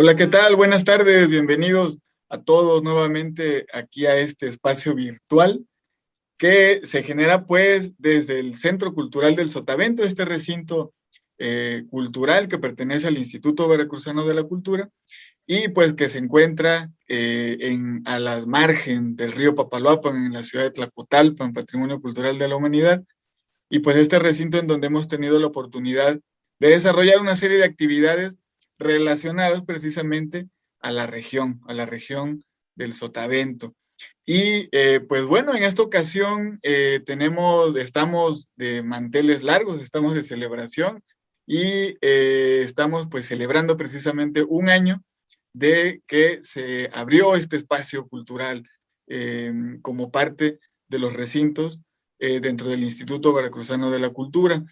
Hola, ¿qué tal? Buenas tardes, bienvenidos a todos nuevamente aquí a este espacio virtual que se genera pues desde el Centro Cultural del Sotavento, este recinto cultural que pertenece al Instituto Veracruzano de la Cultura y pues que se encuentra a las margen del río Papaloapan en la ciudad de Tlacotalpan, Patrimonio Cultural de la Humanidad, y pues este recinto en donde hemos tenido la oportunidad de desarrollar una serie de actividades relacionadas precisamente a la región del Sotavento. Y pues bueno, en esta ocasión estamos de manteles largos, estamos de celebración y estamos pues celebrando precisamente un año de que se abrió este espacio cultural como parte de los recintos dentro del Instituto Veracruzano de la Cultura.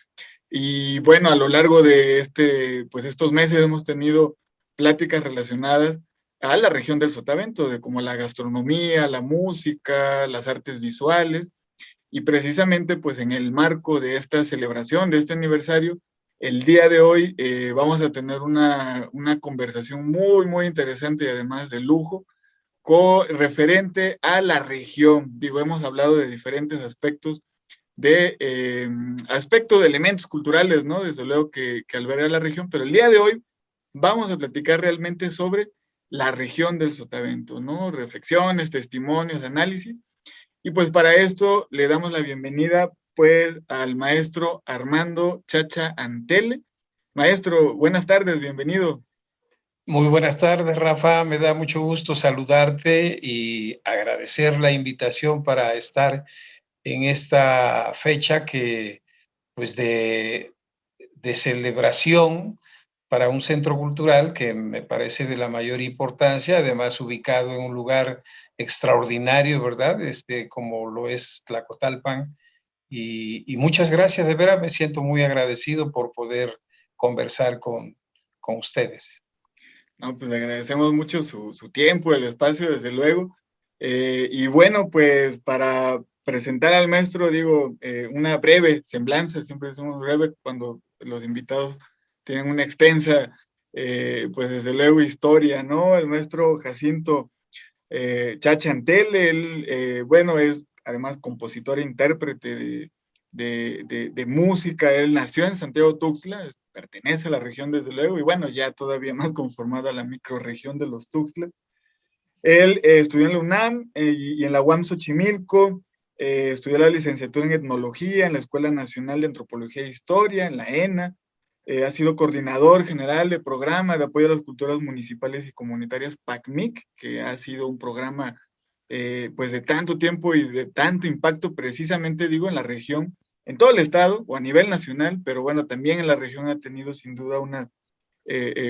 Y bueno, a lo largo de pues estos meses hemos tenido pláticas relacionadas a la región del Sotavento, de como la gastronomía, la música, las artes visuales, y precisamente pues en el marco de esta celebración, de este aniversario, el día de hoy vamos a tener una conversación muy, muy interesante y además de lujo, referente a la región. Digo, hemos hablado de diferentes aspectos aspecto de elementos culturales, ¿no? Desde luego que alberga la región, pero el día de hoy vamos a platicar realmente sobre la región del Sotavento, ¿no? Reflexiones, testimonios, análisis. Y pues para esto le damos la bienvenida pues al maestro Armando Chacha Antele. Maestro, buenas tardes, bienvenido. Muy buenas tardes, Rafa. Me da mucho gusto saludarte y agradecer la invitación para estar en esta fecha pues de celebración para un centro cultural que me parece de la mayor importancia, además ubicado en un lugar extraordinario, ¿verdad? Como lo es Tlacotalpan. Y muchas gracias, de veras me siento muy agradecido por poder conversar con ustedes. No, pues le agradecemos mucho su tiempo, el espacio, desde luego. Y bueno, pues para presentar al maestro, digo, una breve semblanza, siempre decimos breve cuando los invitados tienen una extensa, pues desde luego, historia, ¿no? El maestro Jacinto Chacha Antele, él, bueno, es además compositor e intérprete de música. Él nació en Santiago Tuxtla, pertenece a la región desde luego, y bueno, ya todavía más conformada a la microrregión de los Tuxtlas. Él estudió en la UNAM y en la UAM Xochimilco, estudió la licenciatura en etnología en la Escuela Nacional de Antropología e Historia, en la ENA. Ha sido coordinador general de programa de apoyo a las culturas municipales y comunitarias PACMIC, que ha sido un programa pues de tanto tiempo y de tanto impacto, precisamente digo, en la región, en todo el estado o a nivel nacional, pero bueno, también en la región ha tenido sin duda unas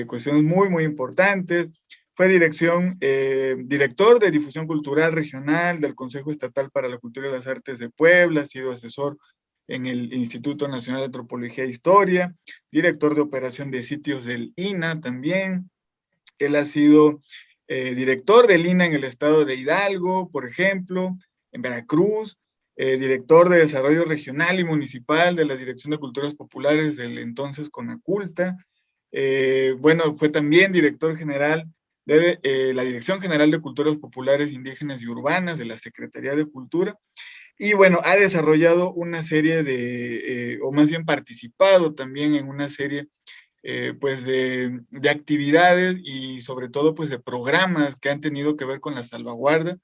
cuestiones muy, muy importantes. Fue director de difusión cultural regional del Consejo Estatal para la Cultura y las Artes de Puebla, ha sido asesor en el Instituto Nacional de Antropología e Historia, director de operación de sitios del INA también. Él ha sido director del INA en el estado de Hidalgo, por ejemplo, en Veracruz, director de desarrollo regional y municipal de la Dirección de Culturas Populares del entonces CONACULTA. Bueno, fue también director general de la Dirección General de Culturas Populares, Indígenas y Urbanas de la Secretaría de Cultura. Y bueno, ha desarrollado una serie o más bien participado también en una serie pues de actividades y sobre todo pues de programas que han tenido que ver con la salvaguarda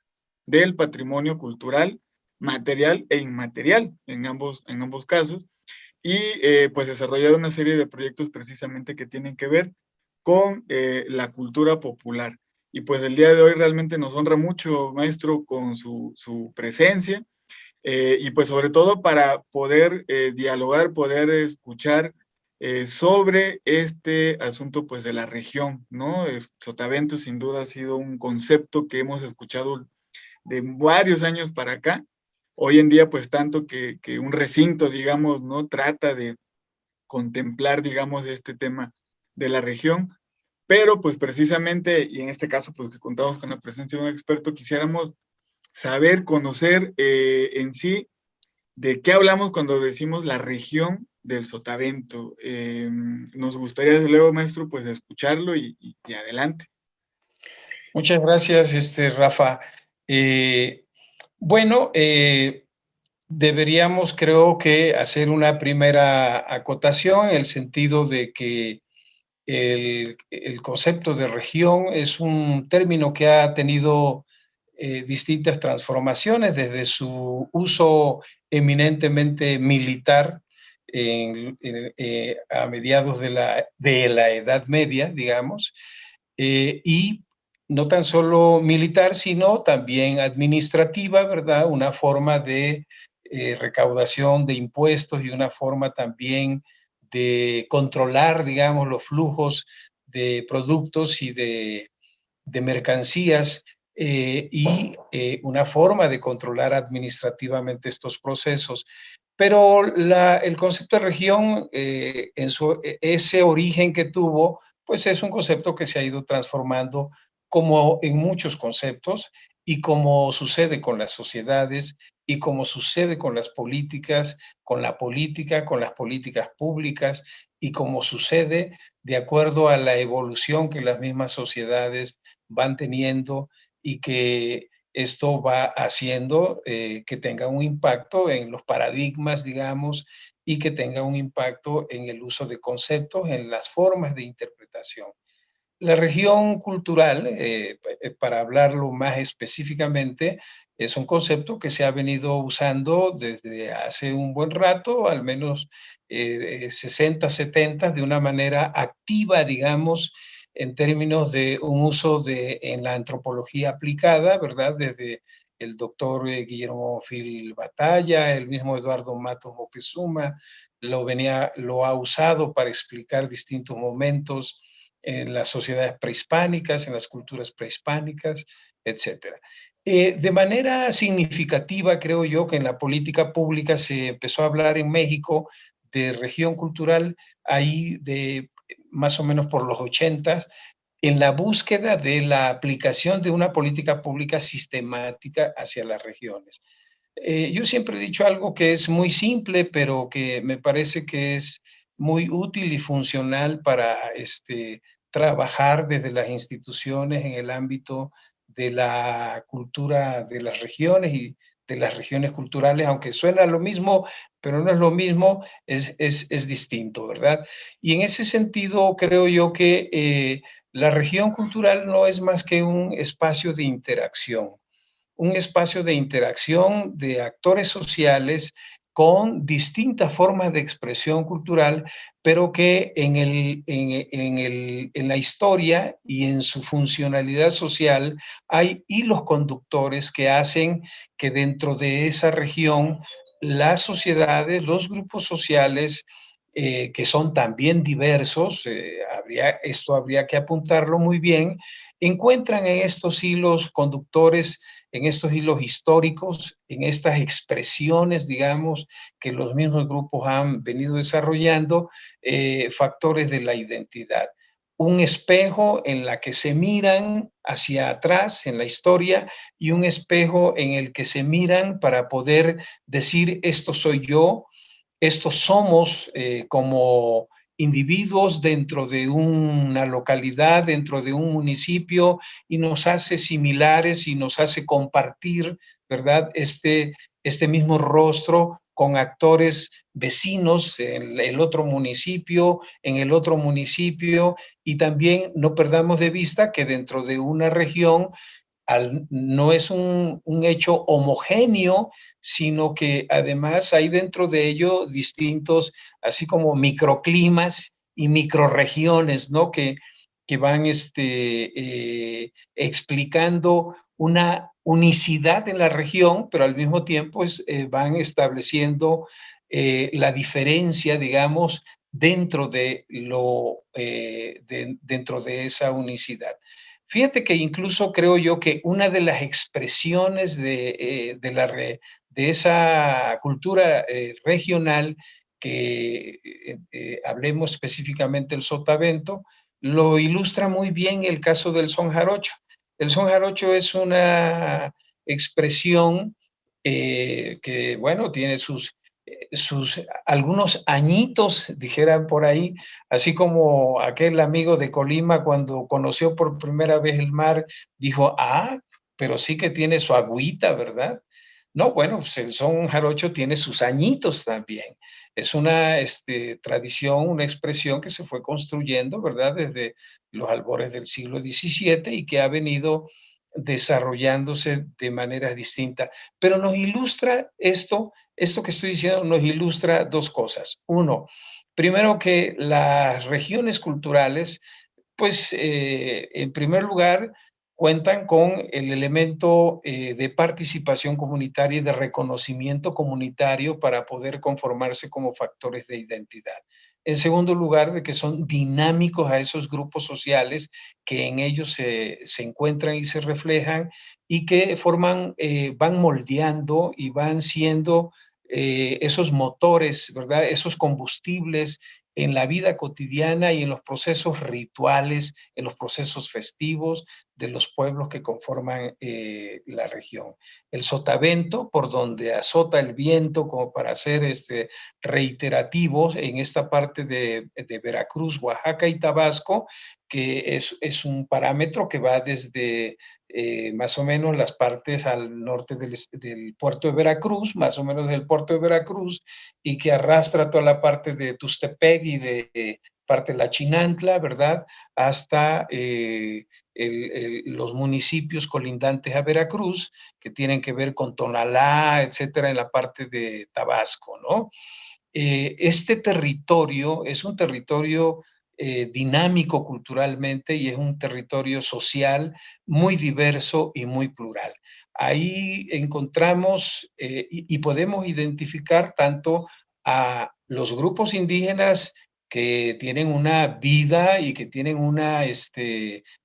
del patrimonio cultural, material e inmaterial en ambos casos. Y pues desarrollado una serie de proyectos precisamente que tienen que ver con la cultura popular. Y pues el día de hoy realmente nos honra mucho, maestro, con su presencia y pues sobre todo para poder dialogar, poder escuchar sobre este asunto pues de la región, ¿no? Sotavento sin duda ha sido un concepto que hemos escuchado de varios años para acá. Hoy en día pues tanto que un recinto, digamos, ¿no? Trata de contemplar, digamos, este tema de la región, pero pues precisamente, y en este caso pues que contamos con la presencia de un experto, quisiéramos saber, conocer en sí de qué hablamos cuando decimos la región del Sotavento. Nos gustaría, desde luego, maestro, pues escucharlo y adelante. Muchas gracias, Rafa. Bueno, deberíamos, creo que, hacer una primera acotación en el sentido de que el concepto de región es un término que ha tenido distintas transformaciones desde su uso eminentemente militar a mediados de la Edad Media, digamos, y no tan solo militar, sino también administrativa, ¿verdad? Una forma de recaudación de impuestos y una forma también de controlar, digamos, los flujos de productos y de mercancías una forma de controlar administrativamente estos procesos. Pero el concepto de región, ese origen que tuvo, pues es un concepto que se ha ido transformando como en muchos conceptos y como sucede con las sociedades y como sucede con las políticas, con la política, con las políticas públicas y como sucede de acuerdo a la evolución que las mismas sociedades van teniendo y que esto va haciendo que tenga un impacto en los paradigmas, digamos, y que tenga un impacto en el uso de conceptos, en las formas de interpretación. La región cultural, para hablarlo más específicamente, es un concepto que se ha venido usando desde hace un buen rato, al menos 60, 70, de una manera activa, digamos, en términos de un uso en la antropología aplicada, ¿verdad? Desde el doctor Guillermo Fil Batalla, el mismo Eduardo Matos Moctezuma, lo ha usado para explicar distintos momentos en las sociedades prehispánicas, en las culturas prehispánicas, etcétera. De manera significativa, creo yo, que en la política pública se empezó a hablar en México de región cultural ahí de más o menos por los 80, en la búsqueda de la aplicación de una política pública sistemática hacia las regiones. Yo siempre he dicho algo que es muy simple, pero que me parece que es muy útil y funcional para trabajar desde las instituciones en el ámbito de la cultura de las regiones y de las regiones culturales, aunque suena lo mismo, pero no es lo mismo, es distinto, ¿verdad? Y en ese sentido, creo yo que la región cultural no es más que un espacio de interacción, un espacio de interacción de actores sociales con distintas formas de expresión cultural, pero que en la historia y en su funcionalidad social hay hilos conductores que hacen que dentro de esa región las sociedades, los grupos sociales, que son también diversos, esto habría que apuntarlo muy bien, encuentran en estos hilos conductores, en estos hilos históricos, en estas expresiones, digamos, que los mismos grupos han venido desarrollando, factores de la identidad. Un espejo en la que se miran hacia atrás en la historia y un espejo en el que se miran para poder decir, esto soy yo, estos somos como individuos dentro de una localidad, dentro de un municipio, y nos hace similares y nos hace compartir, ¿verdad? Este mismo rostro con actores vecinos en el otro municipio, y también no perdamos de vista que dentro de una región no es un hecho homogéneo, sino que además hay dentro de ello distintos, así como microclimas y microregiones, ¿no? Que van explicando una unicidad en la región, pero al mismo tiempo van estableciendo la diferencia, digamos, dentro dentro de esa unicidad. Fíjate que incluso creo yo que una de las expresiones de esa cultura regional, que hablemos específicamente del sotavento, lo ilustra muy bien el caso del son jarocho. El son jarocho es una expresión que, bueno, tiene sus algunos añitos, dijeran por ahí, así como aquel amigo de Colima cuando conoció por primera vez el mar, dijo, pero sí que tiene su agüita, ¿verdad? No, bueno, pues el son jarocho tiene sus añitos también. Es una tradición, una expresión que se fue construyendo, ¿verdad? Desde los albores del siglo XVII y que ha venido desarrollándose de maneras distintas. Pero nos ilustra esto que estoy diciendo nos ilustra dos cosas. Uno, primero que las regiones culturales, pues en primer lugar, cuentan con el elemento de participación comunitaria y de reconocimiento comunitario para poder conformarse como factores de identidad. En segundo lugar, de que son dinámicos a esos grupos sociales que en ellos se encuentran y se reflejan y que van moldeando y van siendo esos motores, ¿verdad? Esos combustibles en la vida cotidiana y en los procesos rituales, en los procesos festivos de los pueblos que conforman la región. El sotavento, por donde azota el viento, como para ser reiterativos en esta parte de Veracruz, Oaxaca y Tabasco, que es un parámetro que va desde más o menos las partes al norte del puerto de Veracruz, más o menos del puerto de Veracruz, y que arrastra toda la parte de Tustepec y de parte de la Chinantla, ¿verdad? Hasta los municipios colindantes a Veracruz, que tienen que ver con Tonalá, etcétera, en la parte de Tabasco, ¿no? Este territorio es un territorio dinámico culturalmente y es un territorio social muy diverso y muy plural. Ahí encontramos y podemos identificar tanto a los grupos indígenas que tienen una vida y que tienen una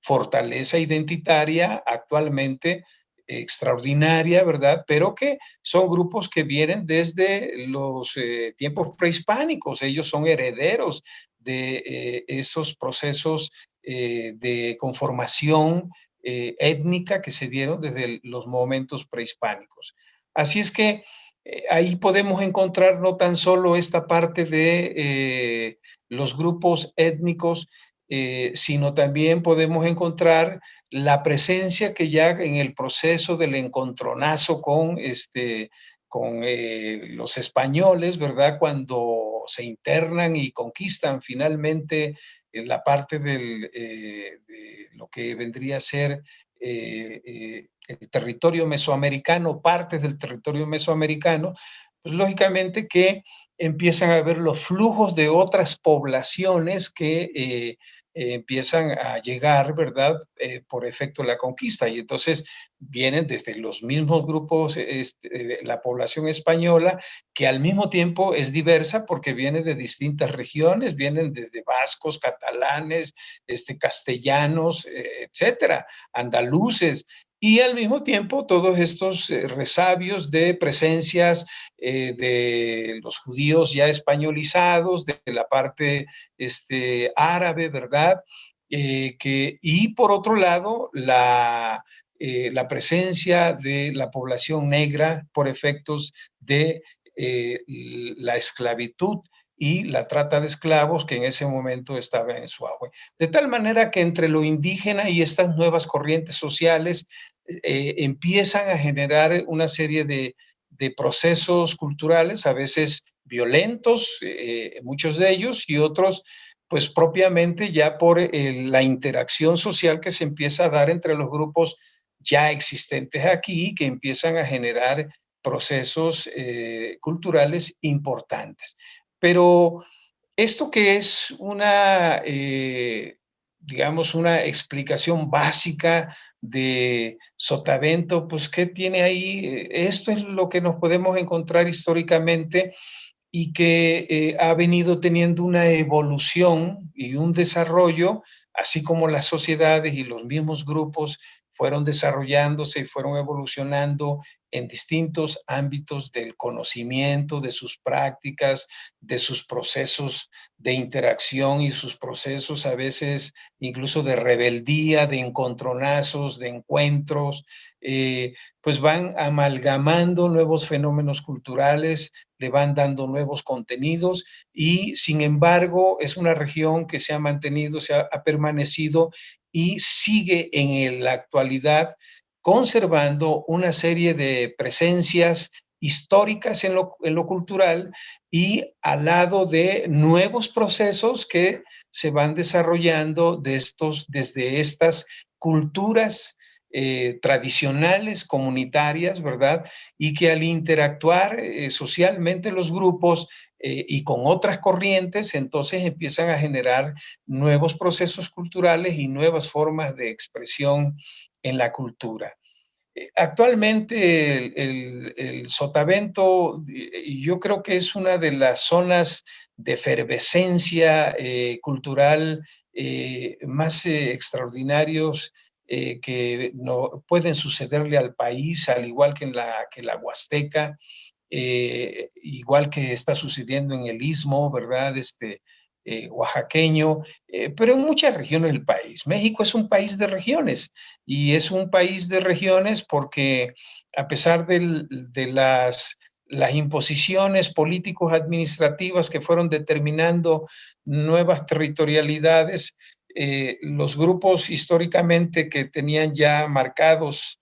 fortaleza identitaria actualmente extraordinaria, ¿verdad? Pero que son grupos que vienen desde los tiempos prehispánicos. Ellos son herederos de esos procesos de conformación étnica que se dieron desde los momentos prehispánicos. Así es que ahí podemos encontrar no tan solo esta parte de los grupos étnicos, sino también podemos encontrar la presencia que ya en el proceso del encontronazo con los españoles, ¿verdad? Cuando se internan y conquistan finalmente la parte de lo que vendría a ser el territorio mesoamericano, partes del territorio mesoamericano, pues lógicamente que empiezan a ver los flujos de otras poblaciones que empiezan a llegar, ¿verdad? Por efecto de la conquista. Y entonces vienen desde los mismos grupos, la población española, que al mismo tiempo es diversa porque viene de distintas regiones, vienen desde vascos, catalanes, castellanos, etcétera, andaluces. Y al mismo tiempo todos estos resabios de presencias de los judíos ya españolizados, de la parte árabe, ¿verdad? Y por otro lado, la presencia de la población negra por efectos de la esclavitud y la trata de esclavos que en ese momento estaba en su auge. De tal manera que entre lo indígena y estas nuevas corrientes sociales empiezan a generar una serie de procesos culturales, a veces violentos, muchos de ellos, y otros, pues propiamente ya por la interacción social que se empieza a dar entre los grupos ya existentes aquí, que empiezan a generar procesos culturales importantes. Pero esto que es digamos, una explicación básica de Sotavento, pues, ¿qué tiene ahí? Esto es lo que nos podemos encontrar históricamente y que ha venido teniendo una evolución y un desarrollo, así como las sociedades y los mismos grupos fueron desarrollándose y fueron evolucionando en distintos ámbitos del conocimiento, de sus prácticas, de sus procesos de interacción y sus procesos a veces incluso de rebeldía, de encontronazos, de encuentros, pues van amalgamando nuevos fenómenos culturales, le van dando nuevos contenidos y sin embargo es una región que se ha mantenido, ha permanecido y sigue en la actualidad conservando una serie de presencias históricas en lo cultural y al lado de nuevos procesos que se van desarrollando desde estas culturas tradicionales, comunitarias, ¿verdad? Y que al interactuar socialmente los grupos y con otras corrientes, entonces empiezan a generar nuevos procesos culturales y nuevas formas de expresión en la cultura. Actualmente el Sotavento, yo creo que es una de las zonas de efervescencia cultural más extraordinarios que no, pueden sucederle al país, al igual que la Huasteca, igual que está sucediendo en el Istmo, ¿verdad? Oaxaqueño, pero en muchas regiones del país. México es un país de regiones y es un país de regiones porque a pesar de las imposiciones políticos administrativas que fueron determinando nuevas territorialidades, los grupos históricamente que tenían ya marcados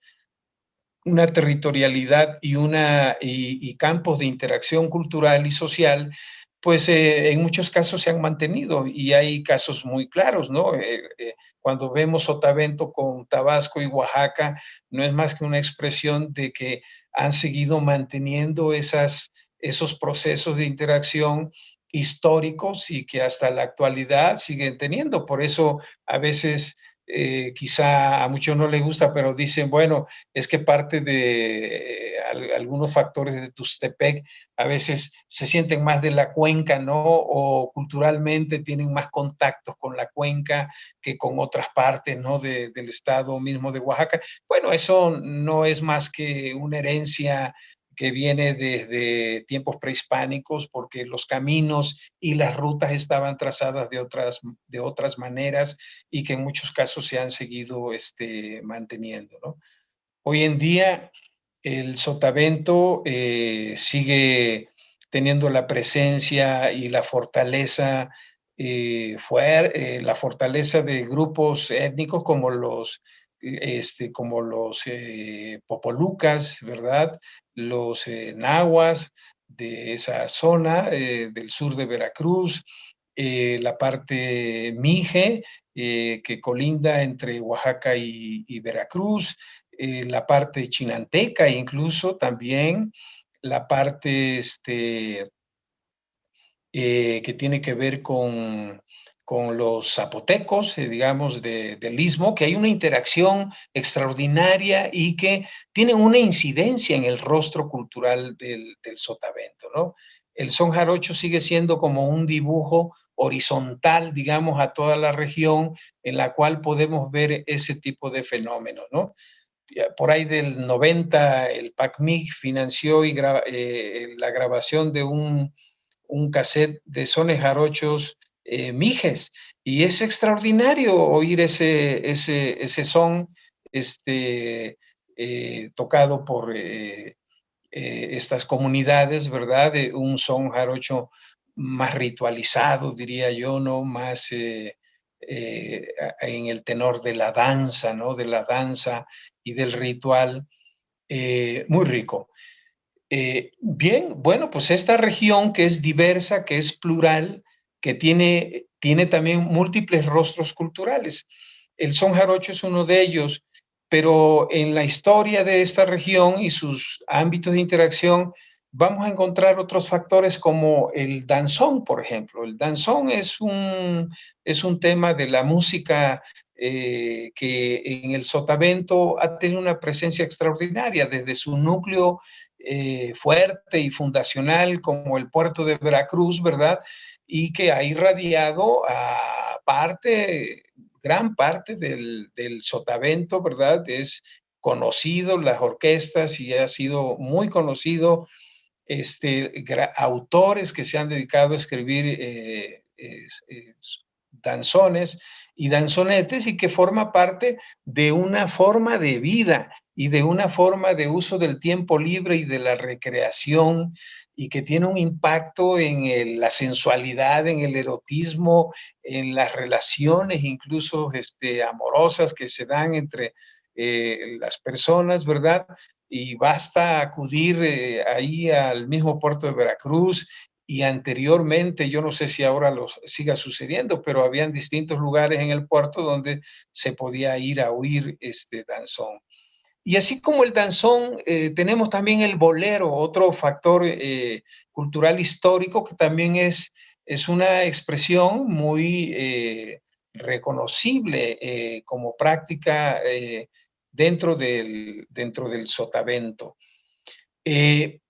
una territorialidad y campos de interacción cultural y social, pues en muchos casos se han mantenido y hay casos muy claros, ¿no? Cuando vemos Sotavento con Tabasco y Oaxaca, no es más que una expresión de que han seguido manteniendo esos procesos de interacción históricos y que hasta la actualidad siguen teniendo. Por eso a veces quizá a muchos no les gusta, pero dicen, bueno, es que parte de algunos factores de Tustepec a veces se sienten más de la cuenca, ¿no? O culturalmente tienen más contactos con la cuenca que con otras partes, ¿no? Del estado mismo de Oaxaca. Bueno, eso no es más que una herencia que viene desde tiempos prehispánicos, porque los caminos y las rutas estaban trazadas de otras maneras y que en muchos casos se han seguido manteniendo, ¿no? Hoy en día el Sotavento sigue teniendo la presencia y la fortaleza, la fortaleza de grupos étnicos como los popolucas, ¿verdad? Los nahuas de esa zona del sur de Veracruz, la parte Mije, que colinda entre Oaxaca y Veracruz, la parte chinanteca incluso también, la parte que tiene que ver con los zapotecos, digamos, del Istmo, que hay una interacción extraordinaria y que tienen una incidencia en el rostro cultural del Sotavento, ¿no? El son jarocho sigue siendo como un dibujo horizontal, digamos, a toda la región en la cual podemos ver ese tipo de fenómenos, ¿no? Por ahí del 90, el PACMIG financió la grabación de un cassette de sones jarochos mijes, y es extraordinario oír ese son tocado por estas comunidades, ¿verdad? De un son jarocho más ritualizado, diría yo, ¿no? Más en el tenor de la danza, ¿no? De la danza y del ritual, muy rico. Bien, bueno, pues esta región que es diversa, que es plural, que tiene también múltiples rostros culturales. El son jarocho es uno de ellos, pero en la historia de esta región y sus ámbitos de interacción vamos a encontrar otros factores como el danzón, por ejemplo. El danzón es un tema de la música que en el Sotavento ha tenido una presencia extraordinaria desde su núcleo fuerte y fundacional como el puerto de Veracruz, ¿verdad? Y que ha irradiado a gran parte del Sotavento, ¿verdad? Es conocido las orquestas y ha sido muy conocido autores que se han dedicado a escribir danzones y danzonetes, y que forma parte de una forma de vida y de una forma de uso del tiempo libre y de la recreación, y que tiene un impacto en la sensualidad, en el erotismo, en las relaciones incluso amorosas que se dan entre las personas, ¿verdad? Y basta acudir ahí al mismo puerto de Veracruz, y anteriormente, yo no sé si ahora siga sucediendo, pero habían distintos lugares en el puerto donde se podía ir a oír este danzón. Y así como el danzón, tenemos también el bolero, otro factor cultural histórico que también es una expresión muy reconocible como práctica dentro del sotavento. Eh,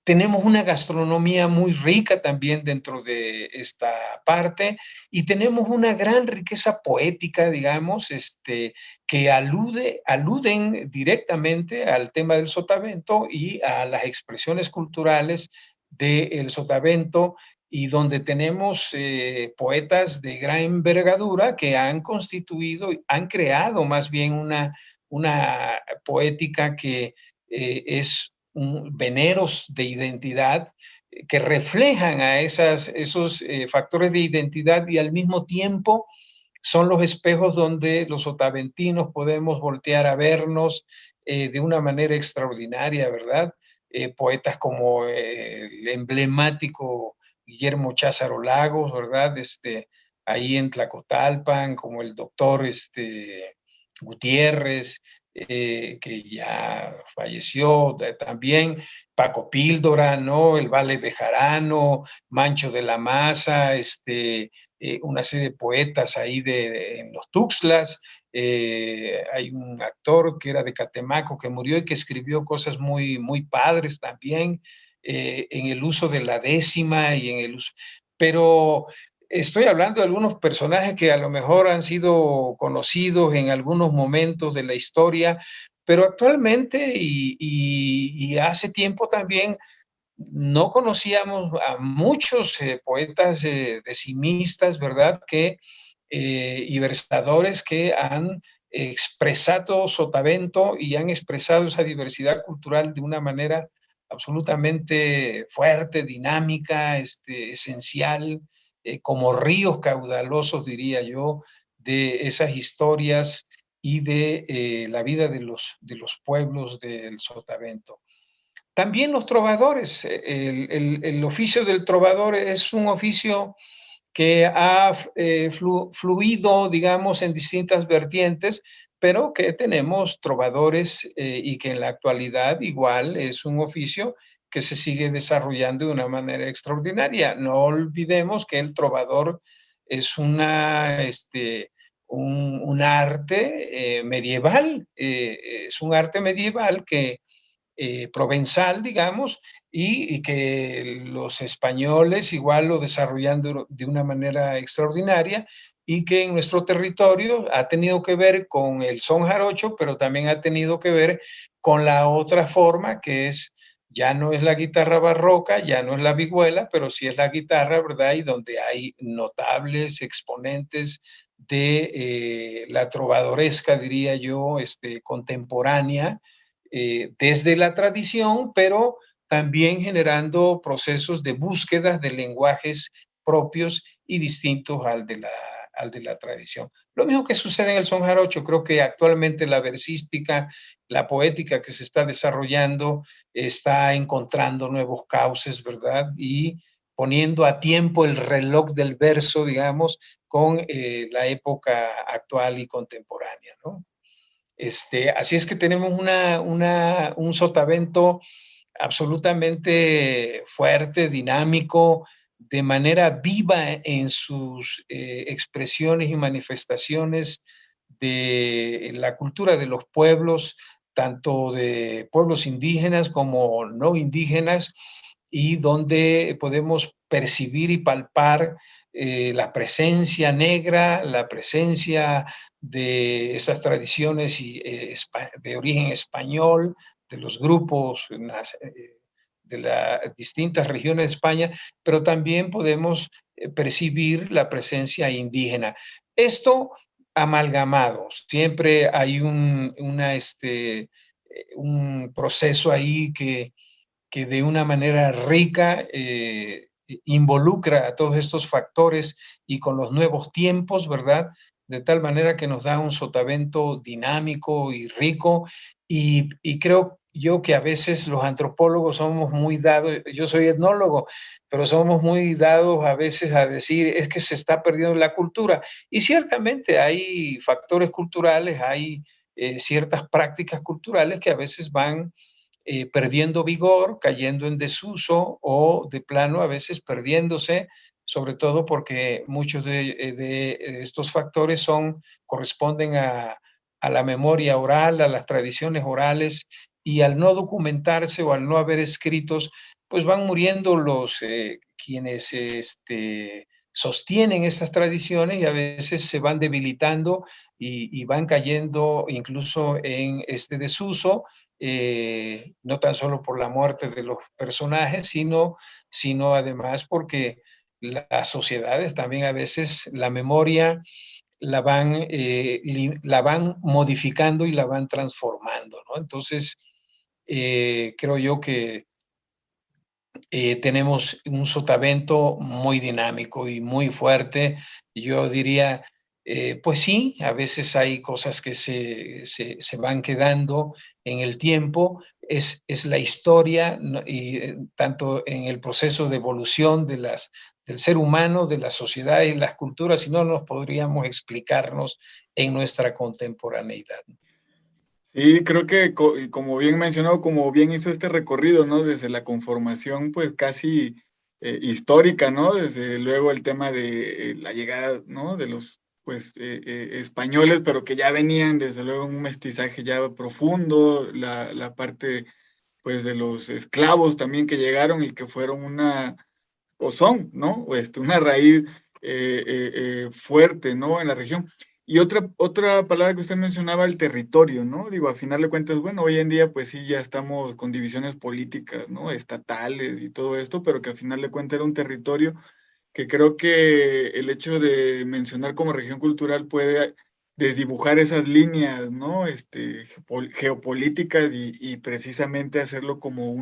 Tenemos una gastronomía muy rica también dentro de esta parte, y tenemos una gran riqueza poética, digamos, que aluden directamente al tema del sotavento y a las expresiones culturales del sotavento, y donde tenemos poetas de gran envergadura que han constituido, han creado más bien una poética que es veneros de identidad que reflejan a esos factores de identidad, y al mismo tiempo son los espejos donde los sotaventinos podemos voltear a vernos de una manera extraordinaria, ¿verdad? Poetas como el emblemático Guillermo Cházaro Lagos, ¿verdad? Ahí en Tlacotalpan, como el doctor Gutiérrez, que ya falleció también, Paco Píldora, ¿no? El Vale Bejarano, Mancho de la Maza, una serie de poetas ahí en los Tuxtlas. Hay un actor que era de Catemaco que murió y que escribió cosas muy, muy padres también en el uso de la décima y en el uso. Pero estoy hablando de algunos personajes que a lo mejor han sido conocidos en algunos momentos de la historia, pero actualmente y hace tiempo también no conocíamos a muchos poetas decimistas, ¿verdad? Y versadores que han expresado sotavento y han expresado esa diversidad cultural de una manera absolutamente fuerte, dinámica, esencial, como ríos caudalosos, diría yo, de esas historias y de la vida de los pueblos del sotavento. También los trovadores, el oficio del trovador es un oficio que ha fluido, digamos, en distintas vertientes, pero que tenemos trovadores y que en la actualidad igual es un oficio que se sigue desarrollando de una manera extraordinaria. No olvidemos que el trovador es un arte medieval, es un arte medieval que provenzal, digamos, y que los españoles igual lo desarrollan de una manera extraordinaria, y que en nuestro territorio ha tenido que ver con el son jarocho, pero también ha tenido que ver con la otra forma que es, ya no es la guitarra barroca, ya no es la vihuela, pero sí es la guitarra, ¿verdad? Y donde hay notables exponentes de la trovadoresca, diría yo, contemporánea, desde la tradición, pero también generando procesos de búsqueda de lenguajes propios y distintos al de la tradición. Lo mismo que sucede en el son jarocho. Creo que actualmente la versística, la poética que se está desarrollando, está encontrando nuevos cauces, ¿verdad? Y poniendo a tiempo el reloj del verso, digamos, con la época actual y contemporánea, ¿no? Así es que tenemos un sotavento absolutamente fuerte, dinámico, de manera viva en sus expresiones y manifestaciones de la cultura de los pueblos, tanto de pueblos indígenas como no indígenas, y donde podemos percibir y palpar la presencia negra, la presencia de esas tradiciones de origen español, de los grupos de las distintas regiones de España, pero también podemos percibir la presencia indígena. Esto amalgamado, siempre hay un proceso ahí que de una manera rica involucra a todos estos factores y con los nuevos tiempos, ¿verdad? De tal manera que nos da un sotavento dinámico y rico y creo yo que a veces los antropólogos somos muy dados, yo soy etnólogo, pero somos muy dados a veces a decir es que se está perdiendo la cultura. Y ciertamente hay factores culturales, hay ciertas prácticas culturales que a veces van perdiendo vigor, cayendo en desuso o de plano a veces perdiéndose, sobre todo porque muchos de estos factores corresponden a la memoria oral, a las tradiciones orales, y al no documentarse o al no haber escritos, pues van muriendo quienes sostienen esas tradiciones y a veces se van debilitando y van cayendo incluso en este desuso, no tan solo por la muerte de los personajes, sino además porque las sociedades también a veces la memoria la van modificando y la van transformando, ¿no? Entonces, creo yo que tenemos un sotavento muy dinámico y muy fuerte. Yo diría, pues sí, a veces hay cosas que se van quedando en el tiempo. Es la historia, ¿no? Y tanto en el proceso de evolución del ser humano, de la sociedad y las culturas, si no nos podríamos explicarnos en nuestra contemporaneidad. Sí, creo que y como bien mencionado, como bien hizo este recorrido, ¿no? Desde la conformación, pues casi histórica, ¿no? Desde luego el tema de la llegada, ¿no? De los, pues, españoles, pero que ya venían, desde luego, un mestizaje ya profundo, la parte, pues, de los esclavos también que llegaron y que fueron o son, ¿no? Una raíz fuerte, ¿no? En la región. Y otra palabra que usted mencionaba, el territorio, ¿no? Digo, a final de cuentas, bueno, hoy en día pues sí, ya estamos con divisiones políticas, ¿no? Estatales y todo esto, pero que a final de cuentas era un territorio que creo que el hecho de mencionar como región cultural puede desdibujar esas líneas, ¿no? Geopolíticas y precisamente hacerlo como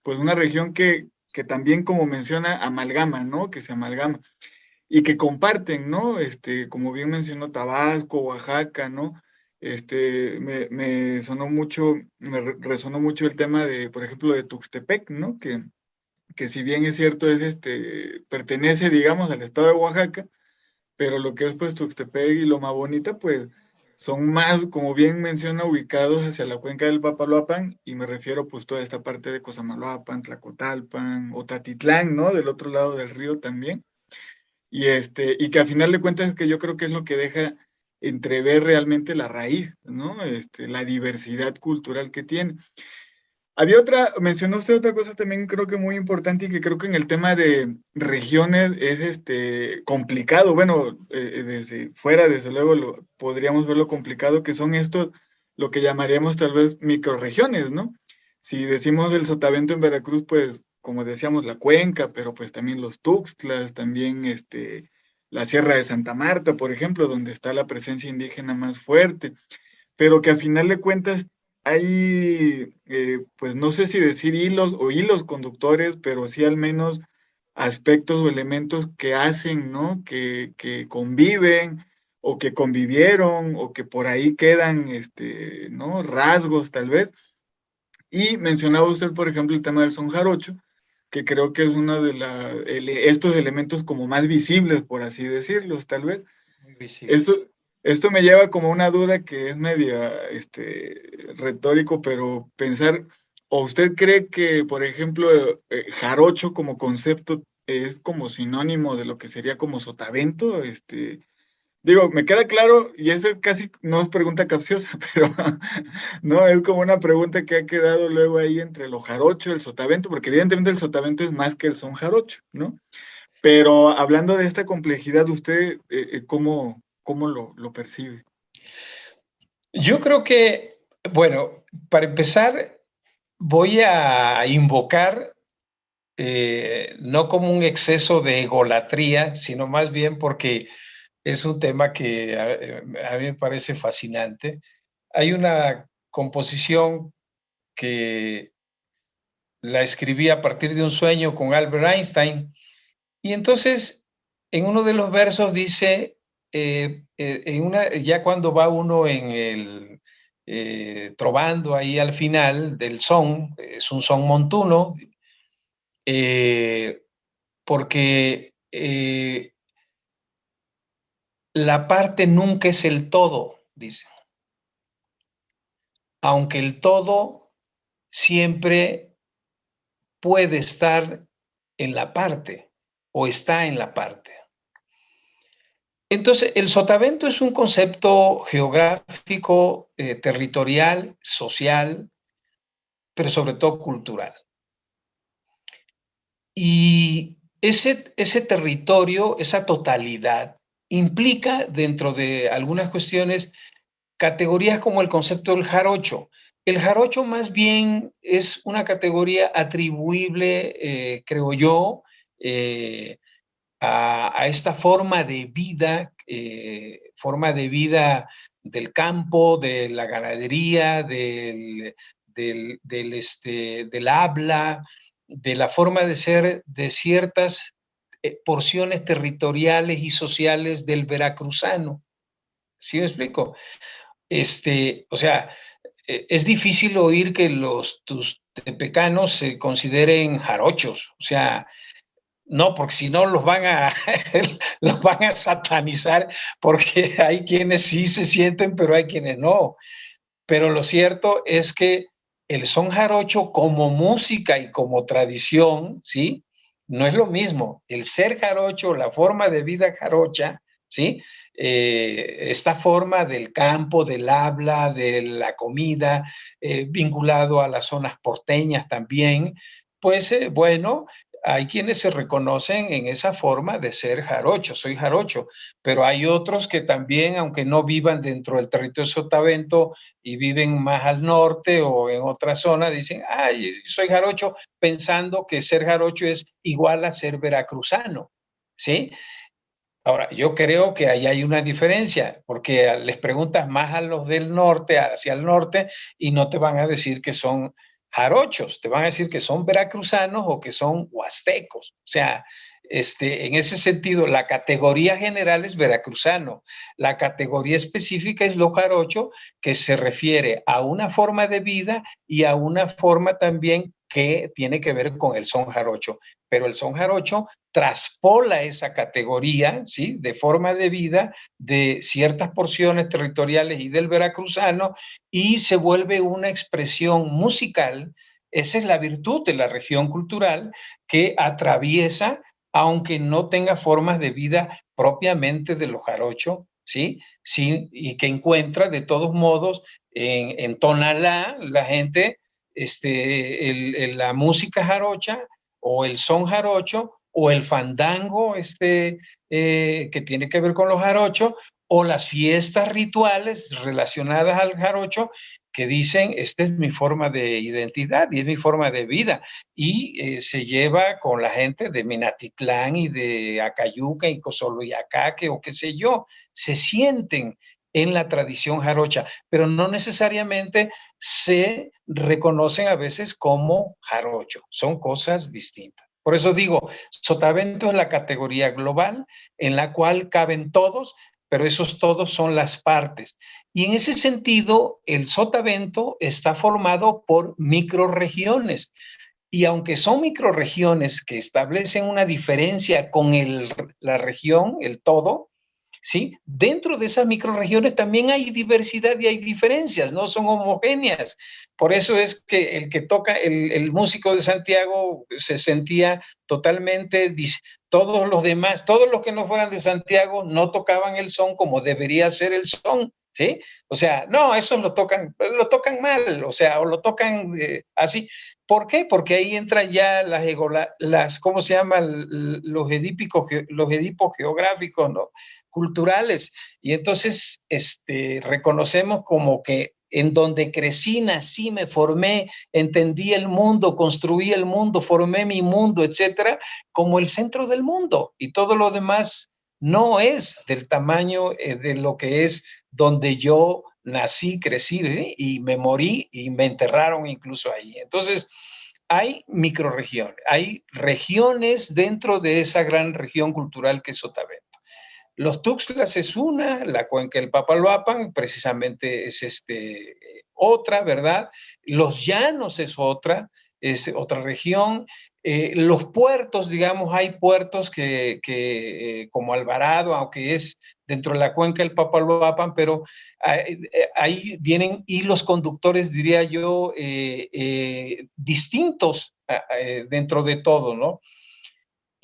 pues una región que también, como menciona, amalgama, ¿no? Que se amalgama y que comparten, ¿no? Como bien mencionó Tabasco, Oaxaca, ¿no? Me sonó mucho, resonó mucho el tema de, por ejemplo, de Tuxtepec, ¿no? Que si bien es cierto, pertenece, digamos, al estado de Oaxaca, pero lo que es pues Tuxtepec y Loma Bonita, pues son más, como bien menciona, ubicados hacia la cuenca del Papaloapan, y me refiero pues toda esta parte de Cosamaloapan, Tlacotalpan, Otatitlán, ¿no? Del otro lado del río también. Y que a final de cuentas es que yo creo que es lo que deja entrever realmente la raíz, ¿no? La diversidad cultural que tiene. Había mencionó usted otra cosa también creo que muy importante y que creo que en el tema de regiones es complicado. Bueno, desde fuera, desde luego, podríamos verlo complicado, que son estos, lo que llamaríamos tal vez microrregiones, ¿no? Si decimos el Sotavento en Veracruz, pues como decíamos, la Cuenca, pero pues también los Tuxtlas, también la Sierra de Santa Marta, por ejemplo, donde está la presencia indígena más fuerte, pero que a final de cuentas hay, pues no sé si decir hilos o hilos conductores, pero sí al menos aspectos o elementos que hacen, ¿no? Que conviven o que convivieron o que por ahí quedan, ¿no? Rasgos tal vez. Y mencionaba usted, por ejemplo, el tema del son jarocho, que creo que es uno de estos elementos como más visibles, por así decirlos, tal vez. Muy visible. Esto me lleva como una duda que es media retórico, pero pensar, ¿o usted cree que, por ejemplo, jarocho como concepto es como sinónimo de lo que sería como sotavento? Digo, me queda claro, y eso casi no es pregunta capciosa, pero no, es como una pregunta que ha quedado luego ahí entre lo jarocho y el sotavento, porque evidentemente el sotavento es más que el son jarocho, ¿no? Pero hablando de esta complejidad, ¿usted cómo lo percibe? Yo creo que, bueno, para empezar, voy a invocar no como un exceso de egolatría, sino más bien porque es un tema que a mí me parece fascinante. Hay una composición que la escribí a partir de un sueño con Albert Einstein, y entonces en uno de los versos dice, ya cuando va uno en el trovando ahí al final del son, es un son montuno, porque la parte nunca es el todo, dice, aunque el todo siempre puede estar en la parte o está en la parte. Entonces, el sotavento es un concepto geográfico, territorial, social, pero sobre todo cultural. Y ese territorio, esa totalidad, implica dentro de algunas cuestiones categorías como el concepto del jarocho. El jarocho más bien es una categoría atribuible, creo yo, a esta forma de vida del campo, de la ganadería, del habla, de la forma de ser de ciertas porciones territoriales y sociales del veracruzano. ¿Sí me explico? O sea, es difícil oír que tus tepecanos se consideren jarochos. O sea, no, porque si no los van a satanizar, porque hay quienes sí se sienten, pero hay quienes no. Pero lo cierto es que el son jarocho como música y como tradición, ¿sí? No es lo mismo. El ser jarocho, la forma de vida jarocha, ¿sí? Esta forma del campo, del habla, de la comida, vinculado a las zonas porteñas también, pues bueno, hay quienes se reconocen en esa forma de ser jarocho, soy jarocho, pero hay otros que también, aunque no vivan dentro del territorio sotavento y viven más al norte o en otra zona, dicen, ay, soy jarocho, pensando que ser jarocho es igual a ser veracruzano, ¿sí? Ahora, yo creo que ahí hay una diferencia, porque les preguntas más a los del norte, hacia el norte, y no te van a decir que son jarochos, te van a decir que son veracruzanos o que son huastecos. O sea, en ese sentido, la categoría general es veracruzano, la categoría específica es lo jarocho, que se refiere a una forma de vida y a una forma también que tiene que ver con el son jarocho. Pero el son jarocho traspola esa categoría, ¿sí? De forma de vida de ciertas porciones territoriales y del veracruzano, y se vuelve una expresión musical. Esa es la virtud de la región cultural, que atraviesa, aunque no tenga formas de vida propiamente de los jarochos, ¿sí? Sí, y que encuentra de todos modos en Tonalá la gente, la música jarocha o el son jarocho o el fandango que tiene que ver con los jarochos, o las fiestas rituales relacionadas al jarocho, que dicen, esta es mi forma de identidad y es mi forma de vida, y se lleva con la gente de Minatitlán y de Acayuca y Cozoloyacaque o qué sé yo, se sienten en la tradición jarocha, pero no necesariamente se reconocen a veces como jarocho, son cosas distintas. Por eso digo, sotavento es la categoría global en la cual caben todos, pero esos todos son las partes. Y en ese sentido, el sotavento está formado por microrregiones. Y aunque son microrregiones que establecen una diferencia con la región, el todo, ¿sí? Dentro de esas microrregiones también hay diversidad y hay diferencias, no son homogéneas. Por eso es que el que toca, el músico de Santiago se sentía totalmente, todos los demás, todos los que no fueran de Santiago no tocaban el son como debería ser el son, ¿sí? O sea, no, esos lo tocan mal, o sea, o lo tocan así. ¿Por qué? Porque ahí entran ya ¿cómo se llama? Los edipos geográficos, ¿no? Culturales. Y entonces reconocemos como que en donde crecí, nací, me formé, entendí el mundo, construí el mundo, formé mi mundo, etcétera, como el centro del mundo. Y todo lo demás no es del tamaño de lo que es donde yo nací, crecí, ¿sí? Y me morí y me enterraron incluso ahí. Entonces, hay microregiones, hay regiones dentro de esa gran región cultural que es Sotavento. Los Tuxtlas es una, la cuenca del Papaloapan precisamente es otra, ¿verdad? Los Llanos es otra región. Los puertos, digamos, hay puertos que como Alvarado, aunque es dentro de la cuenca del Papaloapan, pero ahí vienen hilos conductores, diría yo, distintos dentro de todo, ¿no?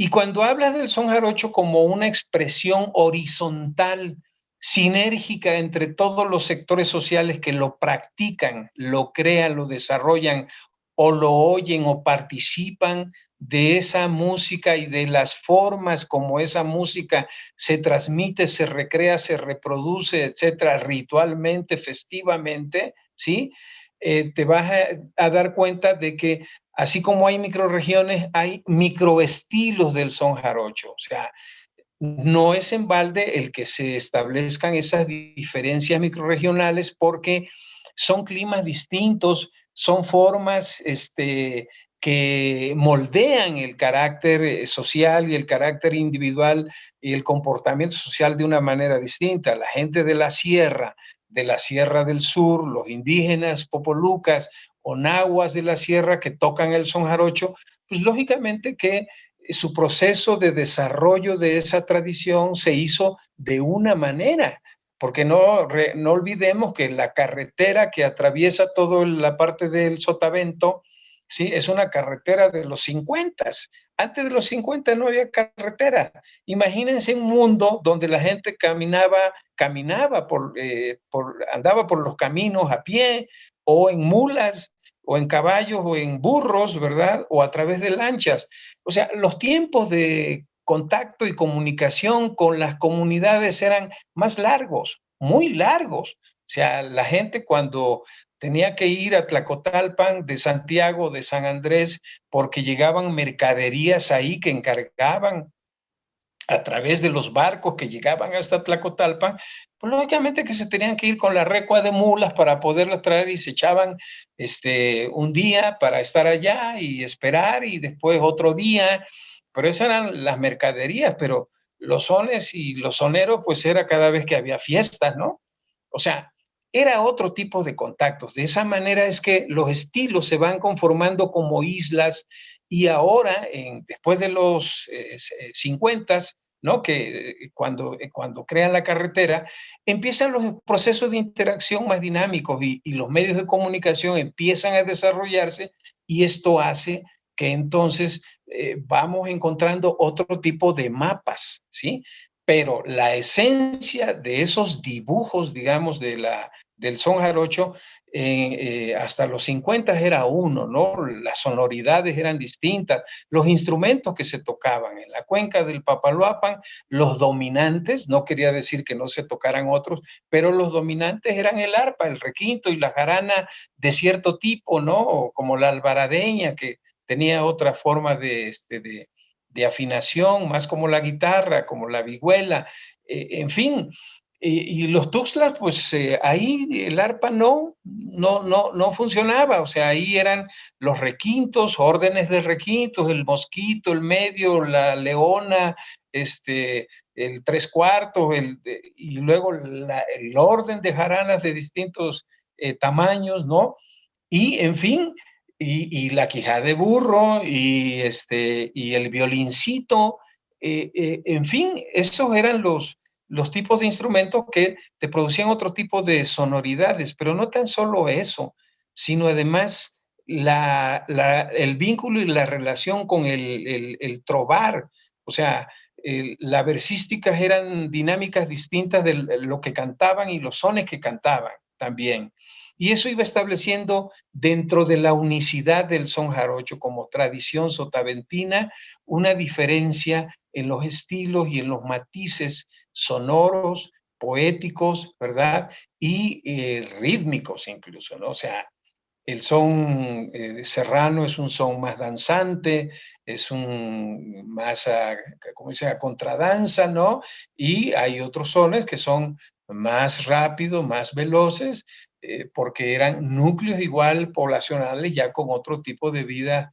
Y cuando hablas del son jarocho como una expresión horizontal, sinérgica entre todos los sectores sociales que lo practican, lo crean, lo desarrollan o lo oyen o participan de esa música y de las formas como esa música se transmite, se recrea, se reproduce, etcétera, ritualmente, festivamente, ¿sí? Te vas a dar cuenta de que así como hay microregiones, hay microestilos del son jarocho. O sea, no es en balde el que se establezcan esas diferencias microregionales porque son climas distintos, son formas que moldean el carácter social y el carácter individual y el comportamiento social de una manera distinta. La gente de la Sierra del Sur, los indígenas popolucas o nahuas de la sierra que tocan el son jarocho, pues lógicamente que su proceso de desarrollo de esa tradición se hizo de una manera, porque no olvidemos que la carretera que atraviesa toda la parte del Sotavento, ¿sí? Es una carretera de los 50. Antes de los 50 no había carretera. Imagínense un mundo donde la gente andaba por los caminos a pie o en mulas o en caballos o en burros, ¿verdad? O a través de lanchas. O sea, los tiempos de contacto y comunicación con las comunidades eran más largos, muy largos. O sea, la gente cuando tenía que ir a Tlacotalpan de Santiago, de San Andrés, porque llegaban mercaderías ahí que encargaban a través de los barcos que llegaban hasta Tlacotalpan, pues lógicamente que se tenían que ir con la recua de mulas para poderlas traer y se echaban un día para estar allá y esperar y después otro día, pero esas eran las mercaderías, pero los sones y los soneros pues era cada vez que había fiestas, ¿no? O sea, era otro tipo de contactos. De esa manera es que los estilos se van conformando como islas y ahora, después de los 50, ¿no? Que cuando crean la carretera, empiezan los procesos de interacción más dinámicos y los medios de comunicación empiezan a desarrollarse y esto hace que entonces vamos encontrando otro tipo de mapas, ¿sí? Pero la esencia de esos dibujos, digamos, del son jarocho, hasta los 50 era uno, ¿no? Las sonoridades eran distintas, los instrumentos que se tocaban en la cuenca del Papaloapan, los dominantes, no quería decir que no se tocaran otros, pero los dominantes eran el arpa, el requinto y la jarana de cierto tipo, ¿no? Como la alvaradeña, que tenía otra forma de afinación, más como la guitarra, como la vihuela, en fin. Y los tuxtlas, pues ahí el arpa no funcionaba, o sea, ahí eran los requintos, órdenes de requintos, el mosquito, el medio, la leona, el tres cuartos, y luego el orden de jaranas de distintos tamaños, ¿no? Y, en fin, y la quijada de burro y el violincito, en fin, esos eran los tipos de instrumentos que te producían otro tipo de sonoridades, pero no tan solo eso, sino además el vínculo y la relación con el trobar, o sea, las versísticas eran dinámicas distintas de lo que cantaban y los sones que cantaban también. Y eso iba estableciendo dentro de la unicidad del son jarocho como tradición sotaventina una diferencia en los estilos y en los matices sonoros, poéticos, ¿verdad? y rítmicos incluso, ¿no? O sea, el son serrano es un son más danzante, es un más, ¿cómo se llama? Contradanza, ¿no? Y hay otros sones que son más rápidos, más veloces, porque eran núcleos igual poblacionales ya con otro tipo de vida,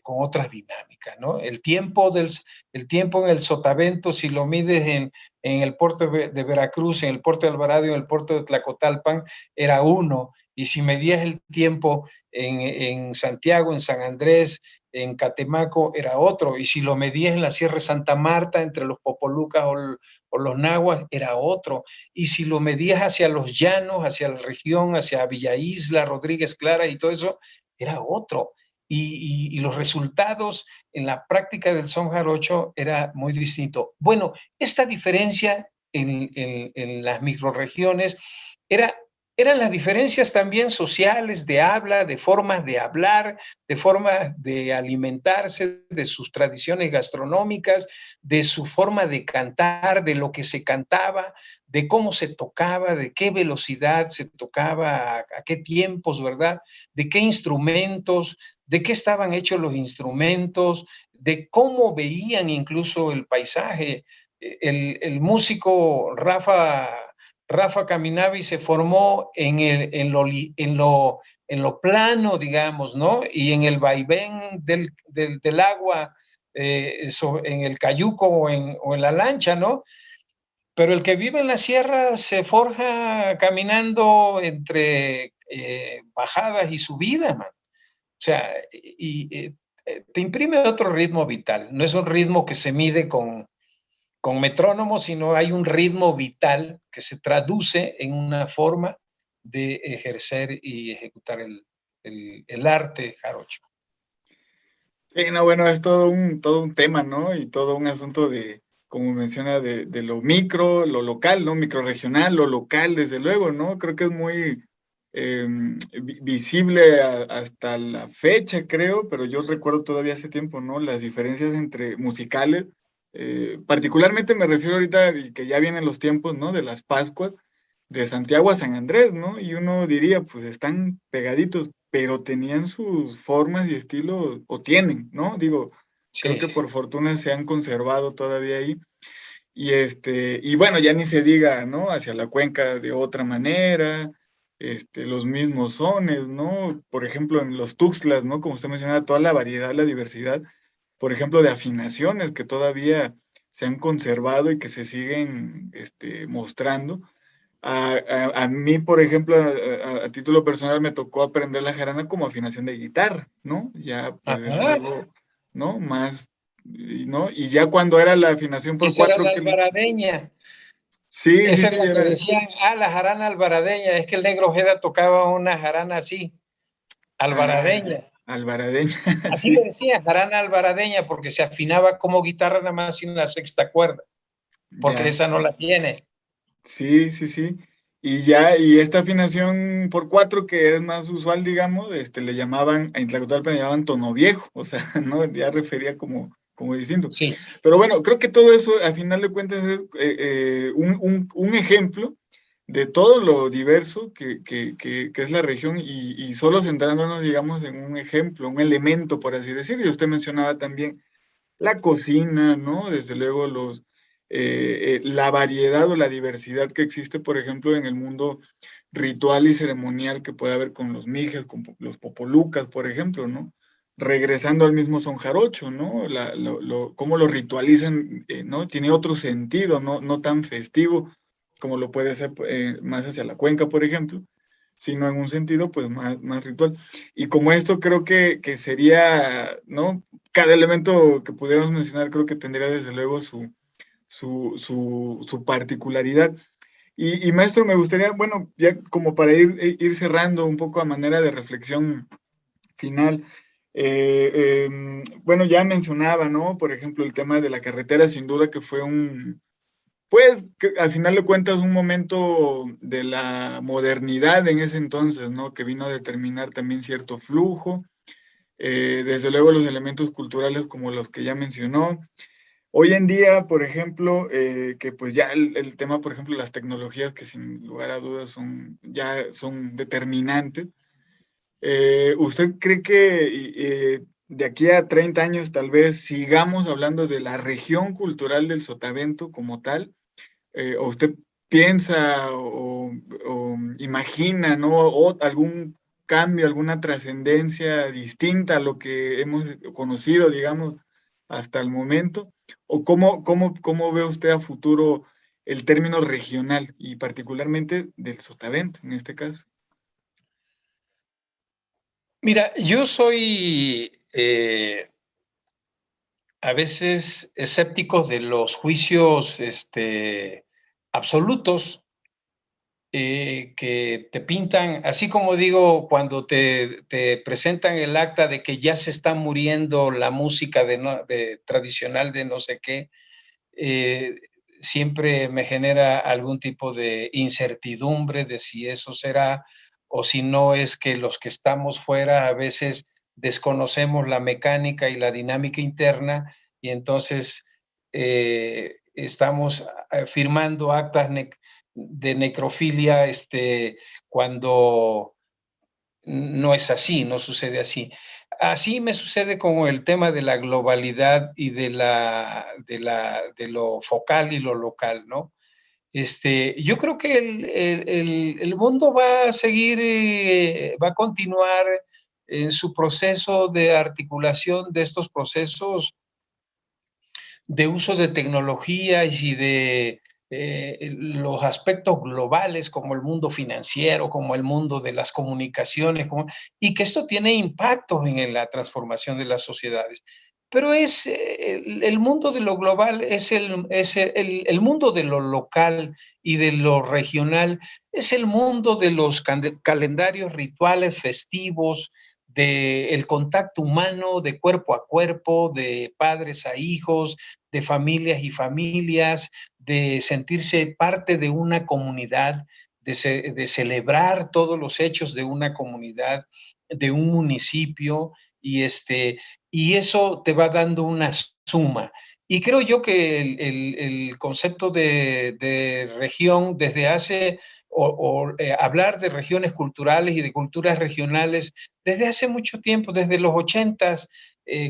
con otras dinámicas, ¿no? El tiempo en el Sotavento, si lo mides en el puerto de Veracruz, en el puerto de Alvarado y en el puerto de Tlacotalpan, era uno. Y si medías el tiempo en Santiago, en San Andrés, en Catemaco, era otro. Y si lo medías en la Sierra de Santa Marta, entre los Popolucas o los Nahuas, era otro. Y si lo medías hacia los llanos, hacia la región, hacia Villa Isla, Rodríguez Clara y todo eso, era otro. Y los resultados en la práctica del son jarocho era muy distinto. Bueno, esta diferencia en las microrregiones era eran las diferencias también sociales de habla, de formas de hablar, de formas de alimentarse, de sus tradiciones gastronómicas, de su forma de cantar, de lo que se cantaba, de cómo se tocaba, de qué velocidad se tocaba, a qué tiempos, ¿verdad? De qué instrumentos, de qué estaban hechos los instrumentos, de cómo veían incluso el paisaje. El músico Rafa Caminavi se formó en lo plano, digamos, ¿no? Y en el vaivén del agua, en el cayuco o en la lancha, ¿no? Pero el que vive en la sierra se forja caminando entre bajadas y subidas, man. O sea, te imprime otro ritmo vital. No es un ritmo que se mide con metrónomo, sino hay un ritmo vital que se traduce en una forma de ejercer y ejecutar el arte jarocho. Sí, no, bueno, es todo un tema, ¿no? Y todo un asunto de, como menciona, de lo micro, lo local, ¿no? Microregional, lo local, desde luego, ¿no? Creo que es muy visible hasta la fecha, creo, pero yo recuerdo todavía hace tiempo, ¿no? Las diferencias entre musicales, particularmente me refiero ahorita, y que ya vienen los tiempos, ¿no? De las Pascuas, de Santiago a San Andrés, ¿no? Y uno diría, pues están pegaditos, pero tenían sus formas y estilos, o tienen, ¿no? Digo, creo Sí, que sí. por fortuna se han conservado todavía ahí. Y bueno, ya ni se diga, ¿no? Hacia la cuenca de otra manera, los mismos sones, ¿no? Por ejemplo, en los Tuxtlas, ¿no? Como usted mencionaba, toda la variedad, la diversidad, por ejemplo, de afinaciones que todavía se han conservado y que se siguen, mostrando. A mí, por ejemplo, a título personal me tocó aprender la jarana como afinación de guitarra, ¿no? Ya, pues desde Ajá. luego, ¿no? Más, ¿no? Y ya cuando era la afinación por Esa era cuatro, la que albaradeña. sí, sí, Esa es sí, la que era, decían, la jarana albaradeña. Es que el negro Ojeda tocaba una jarana así, ah, albaradeña. albaradeña, Así le sí, decían, jarana albaradeña, porque se afinaba como guitarra nada más sin la sexta cuerda, porque ya, esa no la tiene. sí, sí, sí. Y ya, y esta afinación por cuatro, que es más usual, digamos, le llamaban, en Tlacotalpan le llamaban tono viejo, o sea, ¿no? Ya refería como distinto. Sí. Pero bueno, creo que todo eso, a final de cuentas, es un ejemplo de todo lo diverso que es la región y solo centrándonos, digamos, en un ejemplo, un elemento, por así decirlo. Y usted mencionaba también la cocina, ¿no? Desde luego la variedad o la diversidad que existe, por ejemplo, en el mundo ritual y ceremonial que puede haber con los mijes, con los popolucas, por ejemplo, ¿no? Regresando al mismo son jarocho, ¿no? Cómo lo ritualizan, ¿no? Tiene otro sentido, no tan festivo como lo puede ser más hacia la cuenca, por ejemplo, sino en un sentido pues más ritual. Y como esto creo que sería, ¿no? Cada elemento que pudiéramos mencionar creo que tendría desde luego su particularidad. Y maestro, me gustaría, bueno, ya como para ir cerrando un poco a manera de reflexión final, bueno, ya mencionaba, ¿no? Por ejemplo, el tema de la carretera, sin duda que fue pues, que al final de cuentas, un momento de la modernidad en ese entonces, ¿no? Que vino a determinar también cierto flujo, desde luego los elementos culturales como los que ya mencionó, Hoy en día, por ejemplo, que pues ya el tema, por ejemplo, las tecnologías que sin lugar a dudas ya son determinantes. ¿Usted cree que de aquí a 30 años tal vez sigamos hablando de la región cultural del Sotavento como tal? ¿O usted piensa o imagina, ¿no? O algún cambio, alguna trascendencia distinta a lo que hemos conocido, digamos, hasta el momento? ¿O cómo ve usted a futuro el término regional y particularmente del Sotavento en este caso? Mira, yo soy a veces escéptico de los juicios absolutos que te pintan, así como digo, cuando te presentan el acta de que ya se está muriendo la música tradicional de no sé qué, eh, siempre me genera algún tipo de incertidumbre de si eso será o si no es que los que estamos fuera a veces desconocemos la mecánica y la dinámica interna y entonces estamos firmando actas de necrofilia cuando no es así, no sucede así. Así me sucede con el tema de la globalidad y de lo focal y lo local, ¿no? Yo creo que el mundo va a seguir, va a continuar en su proceso de articulación de estos procesos de uso de tecnologías y de los aspectos globales como el mundo financiero, como el mundo de las comunicaciones, y que esto tiene impactos en la transformación de las sociedades. Pero el mundo de lo global, el mundo de lo local y de lo regional, es el mundo de los calendarios rituales festivos, del contacto humano, de cuerpo a cuerpo, de padres a hijos, de familias y familias, de sentirse parte de una comunidad, de celebrar todos los hechos de una comunidad, de un municipio, y eso te va dando una suma. Y creo yo que el concepto de región desde hace, hablar de regiones culturales y de culturas regionales desde hace mucho tiempo, desde los 80s,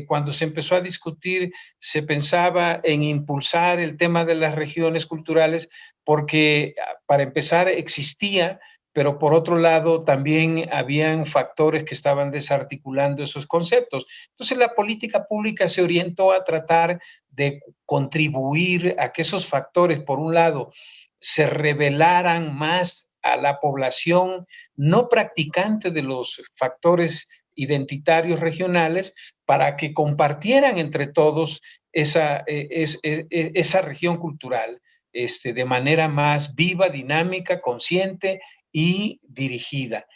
cuando se empezó a discutir, se pensaba en impulsar el tema de las regiones culturales porque para empezar existía, pero por otro lado también habían factores que estaban desarticulando esos conceptos. Entonces la política pública se orientó a tratar de contribuir a que esos factores, por un lado, se revelaran más a la población no practicante de los factores identitarios regionales para que compartieran entre todos esa región cultural de manera más viva, dinámica, consciente y dirigida.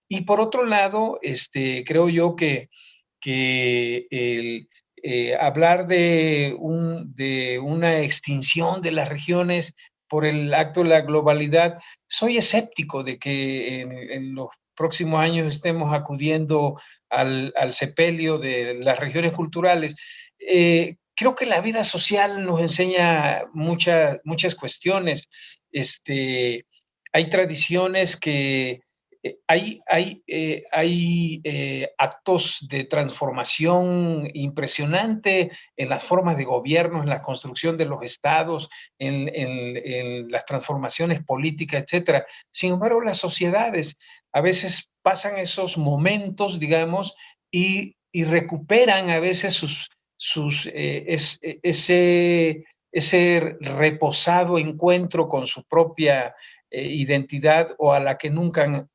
Y por otro lado, creo yo que hablar de una extinción de las regiones por el acto de la globalidad, soy escéptico de que en los próximos años estemos acudiendo al sepelio de las regiones culturales. Creo que la vida social nos enseña muchas cuestiones. Hay tradiciones que hay actos de transformación impresionante en las formas de gobierno, en la construcción de los estados, en las transformaciones políticas, etcétera. Sin embargo, las sociedades a veces pasan esos momentos, digamos, y recuperan a veces ese reposado encuentro con su propia identidad o a la que nunca han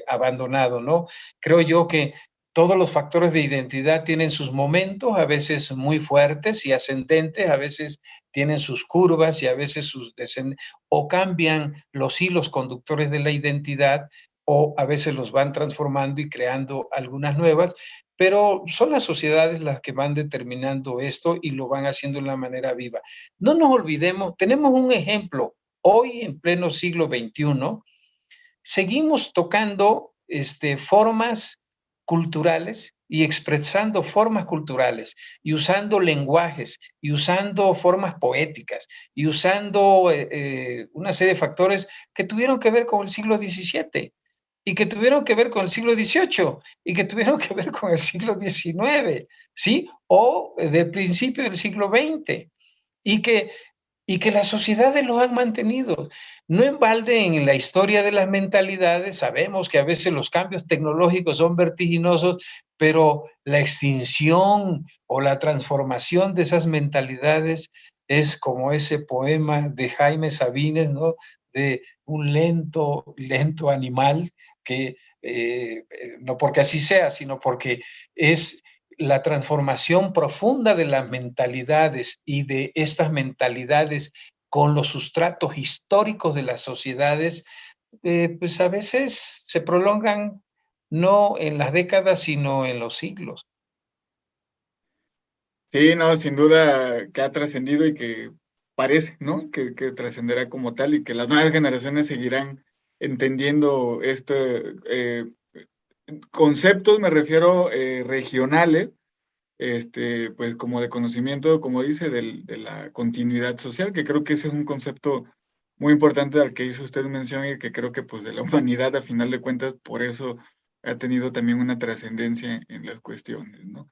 abandonado, ¿no? Creo yo que todos los factores de identidad tienen sus momentos, a veces muy fuertes y ascendentes, a veces tienen sus curvas y a veces sus descendentes, o cambian los hilos conductores de la identidad o a veces los van transformando y creando algunas nuevas, pero son las sociedades las que van determinando esto y lo van haciendo de una manera viva. No nos olvidemos, tenemos un ejemplo hoy en pleno siglo XXI, seguimos tocando formas culturales y expresando formas culturales y usando lenguajes y usando formas poéticas y usando una serie de factores que tuvieron que ver con el siglo XVII y que tuvieron que ver con el siglo XVIII y que tuvieron que ver con el siglo XIX, ¿sí? O del principio del siglo XX y que las sociedades los han mantenido. No en balde en la historia de las mentalidades, sabemos que a veces los cambios tecnológicos son vertiginosos, pero la extinción o la transformación de esas mentalidades es como ese poema de Jaime Sabines, ¿no? De un lento, lento animal que, no porque así sea, sino porque es la transformación profunda de las mentalidades y de estas mentalidades con los sustratos históricos de las sociedades, pues a veces se prolongan no en las décadas, sino en los siglos. Sí, no, sin duda que ha trascendido y que parece, ¿no? Que trascenderá como tal y que las nuevas generaciones seguirán entendiendo conceptos, me refiero regionales, pues como de conocimiento, como dice, de la continuidad social, que creo que ese es un concepto muy importante al que hizo usted mención y que creo que pues de la humanidad a final de cuentas por eso ha tenido también una trascendencia en las cuestiones, ¿no?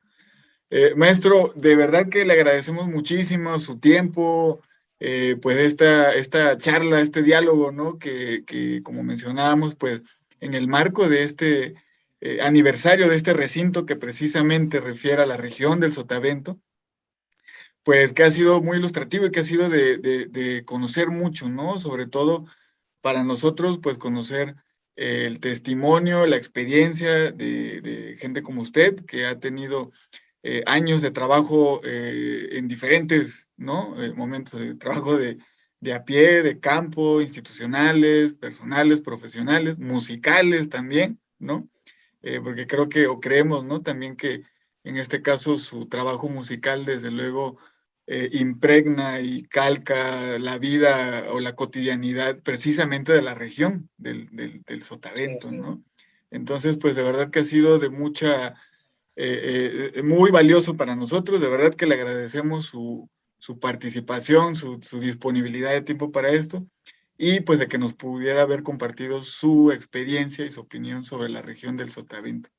Maestro, de verdad que le agradecemos muchísimo su tiempo, pues esta charla, este diálogo, ¿no? Que como mencionábamos, pues en el marco de este aniversario de este recinto que precisamente refiere a la región del Sotavento, pues que ha sido muy ilustrativo y que ha sido de conocer mucho, ¿no? Sobre todo para nosotros, pues conocer el testimonio, la experiencia de gente como usted, que ha tenido años de trabajo en diferentes, ¿no? Momentos de trabajo de a pie, de campo, institucionales, personales, profesionales, musicales también, ¿no? Porque creo que, o creemos, ¿no? También que en este caso su trabajo musical, desde luego, impregna y calca la vida o la cotidianidad precisamente de la región del Sotavento, ¿no? Entonces, pues de verdad que ha sido de mucha muy valioso para nosotros. De verdad que le agradecemos su participación, su disponibilidad de tiempo para esto y pues de que nos pudiera haber compartido su experiencia y su opinión sobre la región del Sotavento.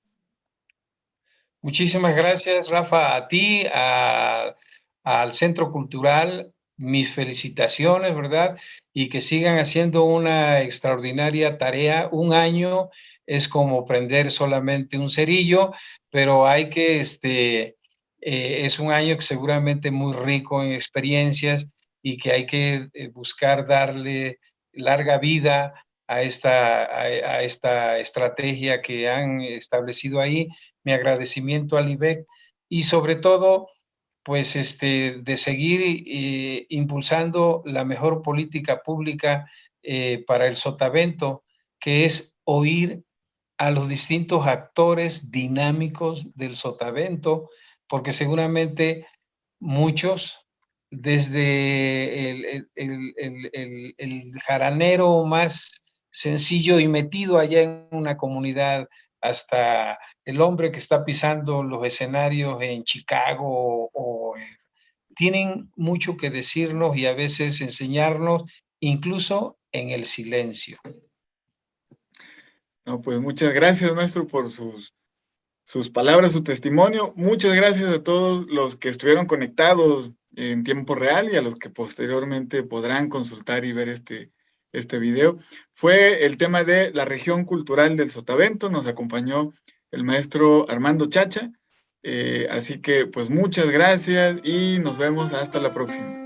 Muchísimas gracias, Rafa, a ti, al Centro Cultural, mis felicitaciones, ¿verdad? Y que sigan haciendo una extraordinaria tarea. Un año es como prender solamente un cerillo, pero hay que, es un año que seguramente muy rico en experiencias y que hay que buscar darle larga vida a esta estrategia que han establecido ahí. Mi agradecimiento al IBEC y sobre todo, pues, de seguir impulsando la mejor política pública para el Sotavento, que es oír a los distintos actores dinámicos del Sotavento, porque seguramente muchos, desde el jaranero más sencillo y metido allá en una comunidad hasta el hombre que está pisando los escenarios en Chicago tienen mucho que decirnos y a veces enseñarnos, incluso en el silencio. No, pues muchas gracias, maestro, por sus palabras, su testimonio. Muchas gracias a todos los que estuvieron conectados en tiempo real y a los que posteriormente podrán consultar y ver este video. Fue el tema de la región cultural del Sotavento. Nos acompañó el maestro Armando Chacha. Así que pues muchas gracias y nos vemos hasta la próxima.